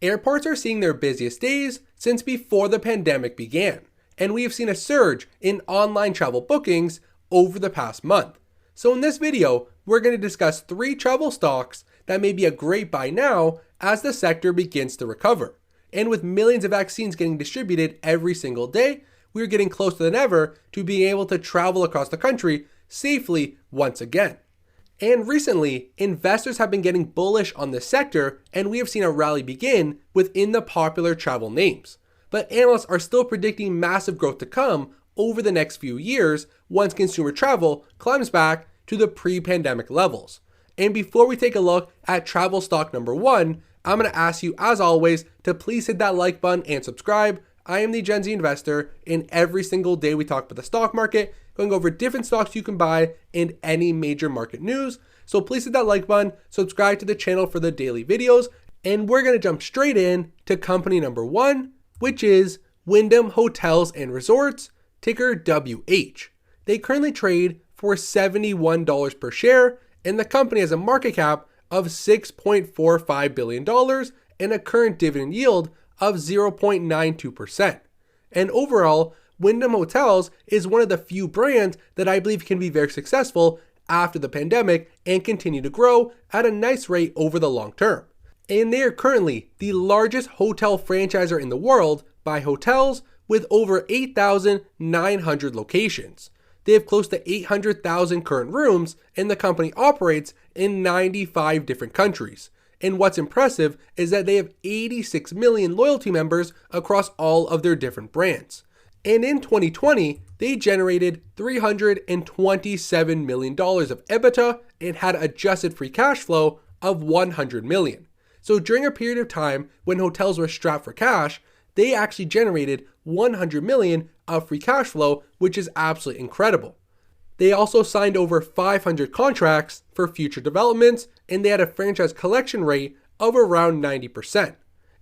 Airports are seeing their busiest days since before the pandemic began, and we have seen a surge in online travel bookings over the past month. So in this video, we're going to discuss 3 travel stocks that may be a great buy now as the sector begins to recover. And with millions of vaccines getting distributed every single day, we are getting closer than ever to being able to travel across the country safely once again. And recently, investors have been getting bullish on this sector, and we have seen a rally begin within the popular travel names. But analysts are still predicting massive growth to come over the next few years once consumer travel climbs back to the pre-pandemic levels. And before we take a look at travel stock number 1, I'm going to ask you, as always, to please hit that like button and subscribe. I am the Gen Z investor, and every single day we talk about the stock market, going over different stocks you can buy and any major market news. So please hit that like button, subscribe to the channel for the daily videos, and we're going to jump straight in to company number 1, which is Wyndham Hotels and Resorts, ticker WH. They currently trade for $71 per share, and the company has a market cap of $6.45 billion and a current dividend yield of 0.92%. And overall, Wyndham Hotels is one of the few brands that I believe can be very successful after the pandemic and continue to grow at a nice rate over the long term. And they are currently the largest hotel franchisor in the world by hotels with over 8,900 locations. They have close to 800,000 current rooms, and the company operates in 95 different countries. And what's impressive is that they have 86 million loyalty members across all of their different brands. And in 2020, they generated $327 million of EBITDA and had adjusted free cash flow of $100 million. So during a period of time when hotels were strapped for cash, they actually generated $100 million of free cash flow, which is absolutely incredible. They also signed over 500 contracts for future developments, and they had a franchise collection rate of around 90%.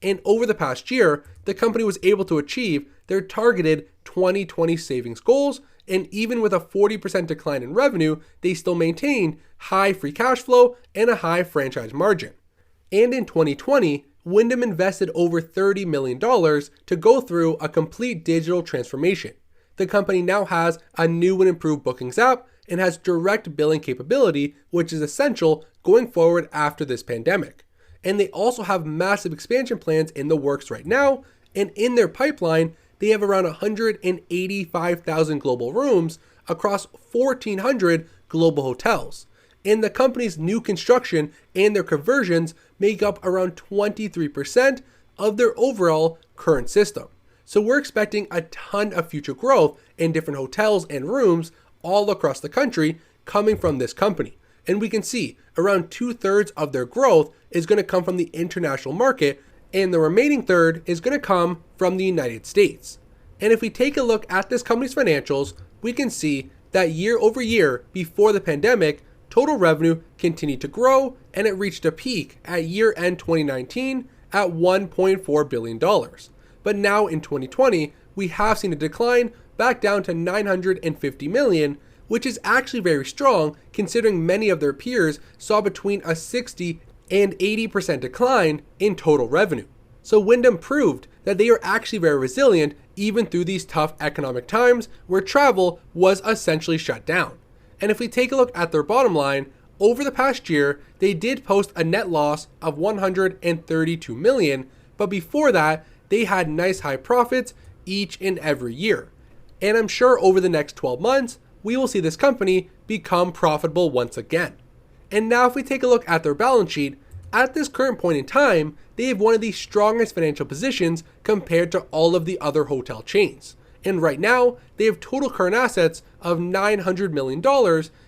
And over the past year, the company was able to achieve their targeted 2020 savings goals, and even with a 40% decline in revenue, they still maintained high free cash flow and a high franchise margin. And in 2020, Wyndham invested over $30 million to go through a complete digital transformation. The company now has a new and improved bookings app and has direct billing capability, which is essential going forward after this pandemic. And they also have massive expansion plans in the works right now, and in their pipeline, they have around 185,000 global rooms across 1,400 global hotels. And the company's new construction and their conversions make up around 23% of their overall current system. So we're expecting a ton of future growth in different hotels and rooms all across the country coming from this company. And we can see around 2/3 of their growth is going to come from the international market, and the remaining third is going to come from the United States. And if we take a look at this company's financials, we can see that year over year before the pandemic, total revenue continued to grow, and it reached a peak at year-end 2019 at $1.4 billion. But now in 2020, we have seen a decline back down to $950 million, which is actually very strong considering many of their peers saw between a 60 and 80% decline in total revenue. So Wyndham proved that they are actually very resilient even through these tough economic times where travel was essentially shut down. And if we take a look at their bottom line, over the past year, they did post a net loss of $132 million, but before that, they had nice high profits each and every year. And I'm sure over the next 12 months, we will see this company become profitable once again. And now if we take a look at their balance sheet, at this current point in time, they have one of the strongest financial positions compared to all of the other hotel chains. And right now, they have total current assets of $900 million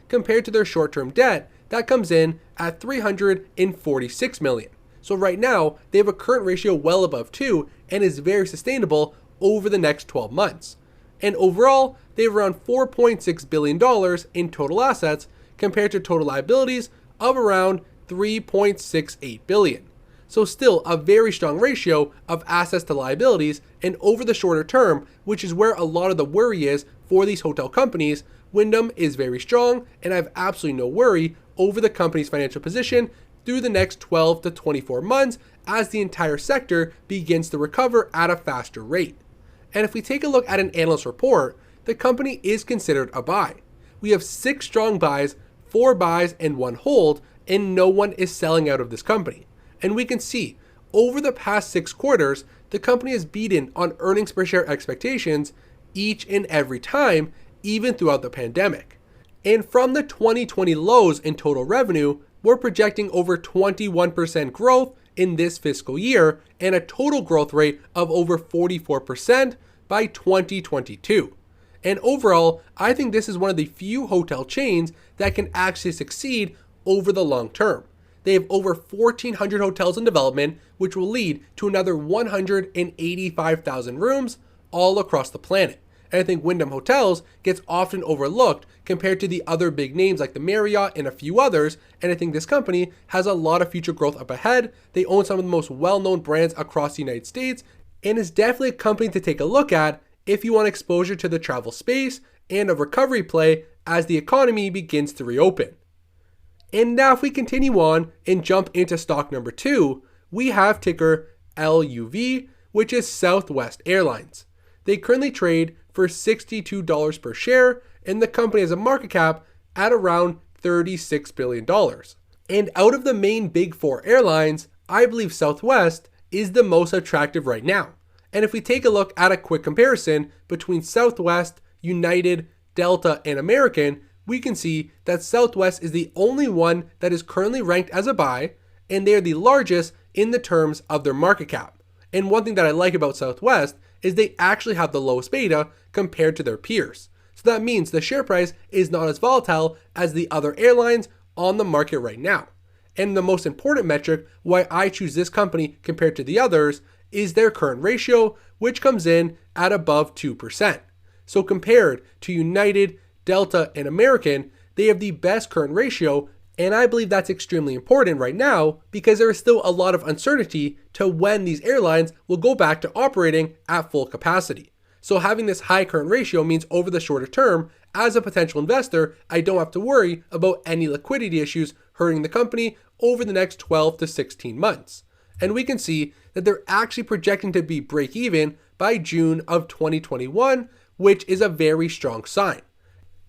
compared to their short-term debt that comes in at $346 million. So right now, they have a current ratio well above 2 and is very sustainable over the next 12 months. And overall, they have around $4.6 billion in total assets compared to total liabilities of around $3.68 billion. So still a very strong ratio of assets to liabilities, and over the shorter term, which is where a lot of the worry is for these hotel companies, Wyndham is very strong, and I have absolutely no worry over the company's financial position through the next 12 to 24 months as the entire sector begins to recover at a faster rate. And if we take a look at an analyst report, the company is considered a buy. We have 6 strong buys, 4 buys, and 1 hold, and no one is selling out of this company. And we can see, over the past 6 quarters, the company has beaten on earnings per share expectations each and every time, even throughout the pandemic. And from the 2020 lows in total revenue, we're projecting over 21% growth in this fiscal year and a total growth rate of over 44% by 2022. And overall, I think this is one of the few hotel chains that can actually succeed over the long term. They have over 1,400 hotels in development, which will lead to another 185,000 rooms all across the planet. And I think Wyndham Hotels gets often overlooked compared to the other big names like the Marriott and a few others. And I think this company has a lot of future growth up ahead. They own some of the most well-known brands across the United States and is definitely a company to take a look at if you want exposure to the travel space and a recovery play as the economy begins to reopen. And now if we continue on and jump into stock number 2, we have ticker LUV, which is Southwest Airlines. They currently trade for $62 per share, and the company has a market cap at around $36 billion. And out of the main big 4 airlines, I believe Southwest is the most attractive right now. And if we take a look at a quick comparison between Southwest, United, Delta, and American, we can see that Southwest is the only one that is currently ranked as a buy, and they are the largest in the terms of their market cap. And one thing that I like about Southwest is they actually have the lowest beta compared to their peers. So that means the share price is not as volatile as the other airlines on the market right now. And the most important metric why I choose this company compared to the others is their current ratio, which comes in at above 2%. So compared to United, Delta, and American, they have the best current ratio, and I believe that's extremely important right now because there is still a lot of uncertainty to when these airlines will go back to operating at full capacity. So having this high current ratio means over the shorter term, as a potential investor, I don't have to worry about any liquidity issues hurting the company over the next 12 to 16 months. And we can see that they're actually projecting to be break even by June of 2021, which is a very strong sign.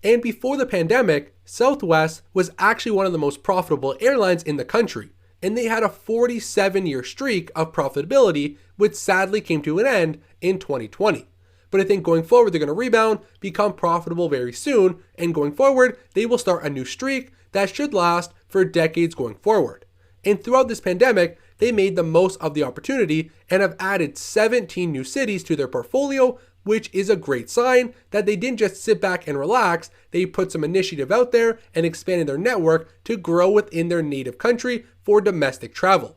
And before the pandemic, Southwest was actually one of the most profitable airlines in the country, and they had a 47-year streak of profitability, which sadly came to an end in 2020. But I think going forward, they're going to rebound, become profitable very soon, and going forward, they will start a new streak that should last for decades going forward. And throughout this pandemic, they made the most of the opportunity and have added 17 new cities to their portfolio, which is a great sign that they didn't just sit back and relax. They put some initiative out there and expanded their network to grow within their native country for domestic travel.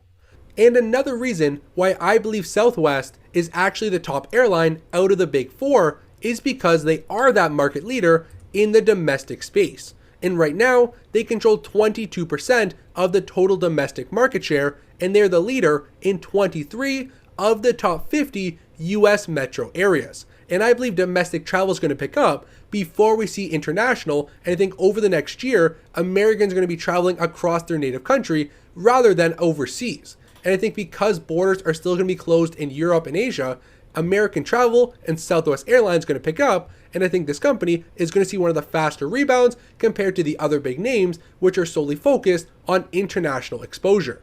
And another reason why I believe Southwest is actually the top airline out of the big 4 is because they are that market leader in the domestic space. And right now, they control 22% of the total domestic market share, and they're the leader in 23 of the top 50 US metro areas. And I believe domestic travel is going to pick up before we see international. And I think over the next year, Americans are going to be traveling across their native country rather than overseas. And I think because borders are still going to be closed in Europe and Asia, American travel and Southwest Airlines is going to pick up. And I think this company is going to see one of the faster rebounds compared to the other big names, which are solely focused on international exposure.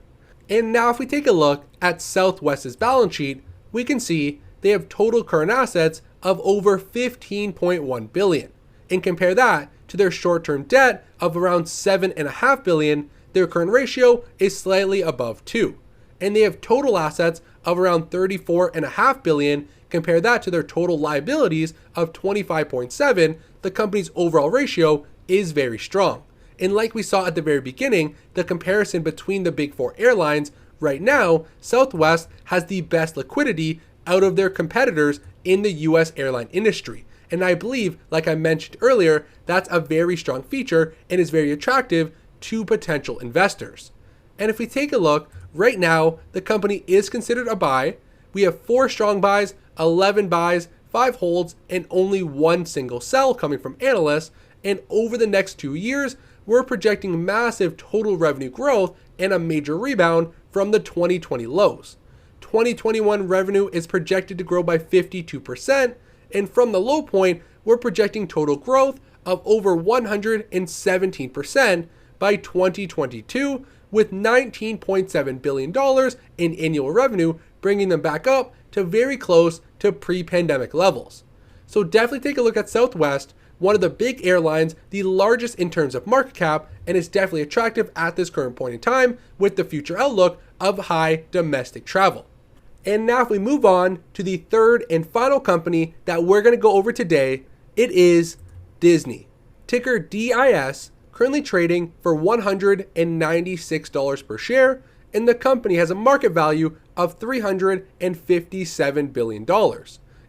And now if we take a look at Southwest's balance sheet, we can see they have total current assets of over $15.1 billion. And compare that to their short-term debt of around $7.5 billion, their current ratio is slightly above 2. And they have total assets of around $34.5 billion. Compare that to their total liabilities of $25.7, the company's overall ratio is very strong. And like we saw at the very beginning, the comparison between the big 4 airlines, right now, Southwest has the best liquidity out of their competitors in the US airline industry. And I believe, like I mentioned earlier, that's a very strong feature and is very attractive to potential investors. And if we take a look, right now, the company is considered a buy. We have 4 strong buys, 11 buys, 5 holds, and only 1 single sell coming from analysts. And over the next 2 years, we're projecting massive total revenue growth and a major rebound from the 2020 lows. 2021 revenue is projected to grow by 52%, and from the low point, we're projecting total growth of over 117% by 2022, with $19.7 billion in annual revenue, bringing them back up to very close to pre-pandemic levels. So definitely take a look at Southwest, one of the big airlines, the largest in terms of market cap, and is definitely attractive at this current point in time with the future outlook of high domestic travel. And now if we move on to the third and final company that we're going to go over today, it is Disney. Ticker DIS, currently trading for $196 per share, and the company has a market value of $357 billion.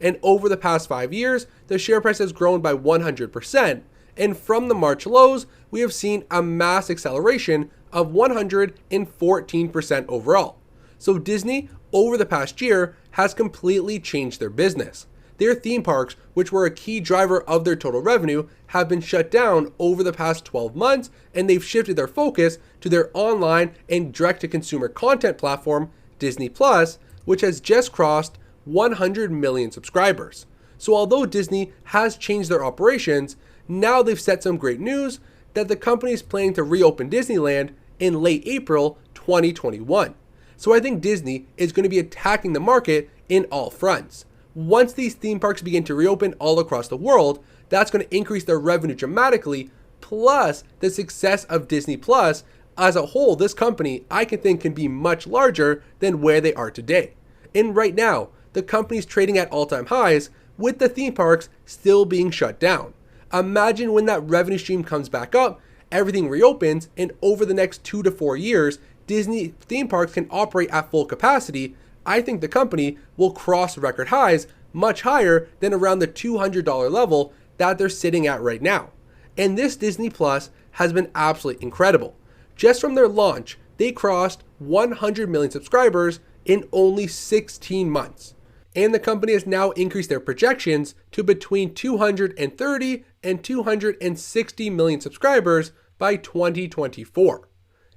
And over the past 5 years, the share price has grown by 100%, and from the March lows, we have seen a mass acceleration of 114% overall. So Disney, over the past year, has completely changed their business. Their theme parks, which were a key driver of their total revenue, have been shut down over the past 12 months, and they've shifted their focus to their online and direct-to-consumer content platform, Disney Plus, which has just crossed 100 million subscribers. So although Disney has changed their operations, now they've set some great news that the company is planning to reopen Disneyland in late April 2021. So I think Disney is going to be attacking the market in all fronts. Once these theme parks begin to reopen all across the world, that's going to increase their revenue dramatically, plus the success of Disney Plus. As a whole, this company, I can think, can be much larger than where they are today. And right now, the company's trading at all-time highs with the theme parks still being shut down. Imagine when that revenue stream comes back up, everything reopens, and over the next 2 to 4 years, Disney theme parks can operate at full capacity. I think the company will cross record highs much higher than around the $200 level that they're sitting at right now. And this Disney Plus has been absolutely incredible. Just from their launch, they crossed 100 million subscribers in only 16 months. And the company has now increased their projections to between 230 and 260 million subscribers by 2024.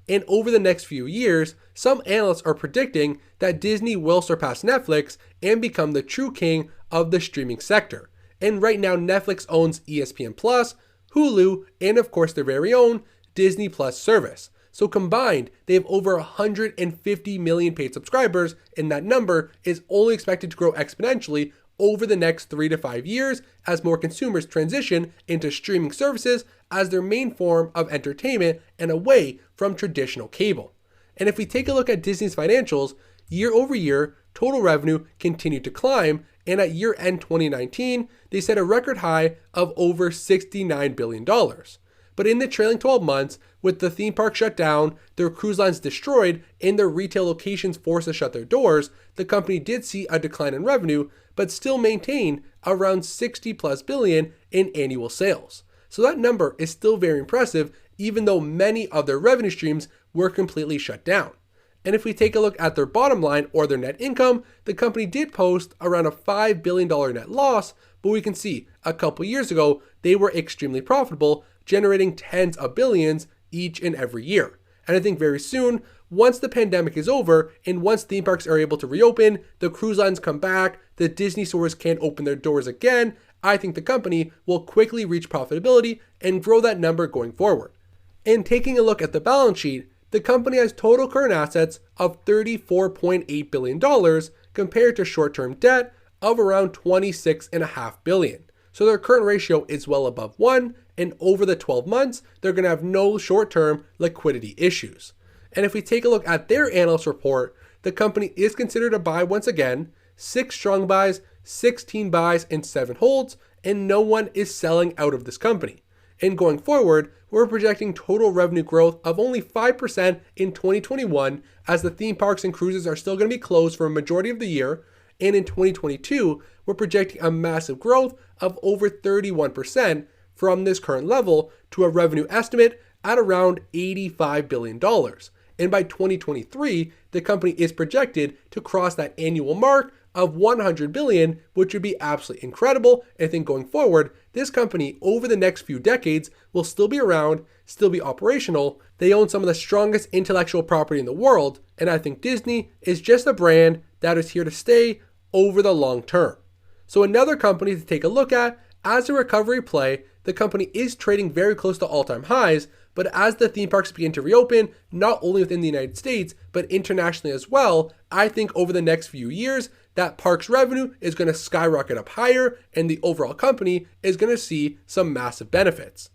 And over the next few years, some analysts are predicting that Disney will surpass Netflix and become the true king of the streaming sector. And right now, Netflix owns ESPN Plus, Hulu, and of course their very own Disney Plus service. So combined, they have over 150 million paid subscribers, and that number is only expected to grow exponentially over the next 3 to 5 years as more consumers transition into streaming services as their main form of entertainment and away from traditional cable. And if we take a look at Disney's financials, year over year, total revenue continued to climb, and at year-end 2019, they set a record high of over $69 billion. But in the trailing 12 months, with the theme park shut down, their cruise lines destroyed, and their retail locations forced to shut their doors, the company did see a decline in revenue, but still maintained around 60 plus billion in annual sales. So that number is still very impressive, even though many of their revenue streams were completely shut down. And if we take a look at their bottom line or their net income, the company did post around a $5 billion net loss, but we can see a couple years ago, they were extremely profitable, generating tens of billions each and every year. And I think very soon, once the pandemic is over and once theme parks are able to reopen, the cruise lines come back, the Disney stores can't open their doors again, I think the company will quickly reach profitability and grow that number going forward. And taking a look at the balance sheet, the company has total current assets of $34.8 billion compared to short-term debt of around $26.5 billion. So their current ratio is well above 1, and over the 12 months, they're going to have no short-term liquidity issues. And if we take a look at their analyst report, the company is considered a buy once again, 6 strong buys, 16 buys, and 7 holds, and no one is selling out of this company. And going forward, we're projecting total revenue growth of only 5% in 2021, as the theme parks and cruises are still going to be closed for a majority of the year. And in 2022, we're projecting a massive growth of over 31% from this current level to a revenue estimate at around $85 billion. And by 2023, the company is projected to cross that annual mark of 100 billion, which would be absolutely incredible. And I think going forward, this company over the next few decades will still be around, still be operational. They own some of the strongest intellectual property in the world, and I think Disney is just a brand that is here to stay over the long term. So another company to take a look at as a recovery play. The company is trading very close to all-time highs, but as the theme parks begin to reopen, not only within the United States, but internationally as well, I think over the next few years, that parks revenue is going to skyrocket up higher, and the overall company is going to see some massive benefits.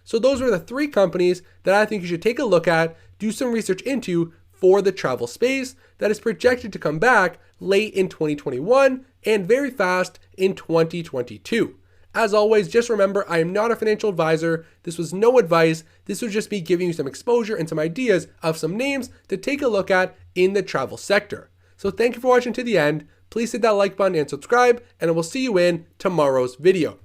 So those are the three companies that I think you should take a look at, do some research into for the travel space that is projected to come back late in 2021 and very fast in 2022. As always, just remember, I am not a financial advisor. This was no advice. This was just me giving you some exposure and some ideas of some names to take a look at in the travel sector. So thank you for watching to the end. Please hit that like button and subscribe, and I will see you in tomorrow's video.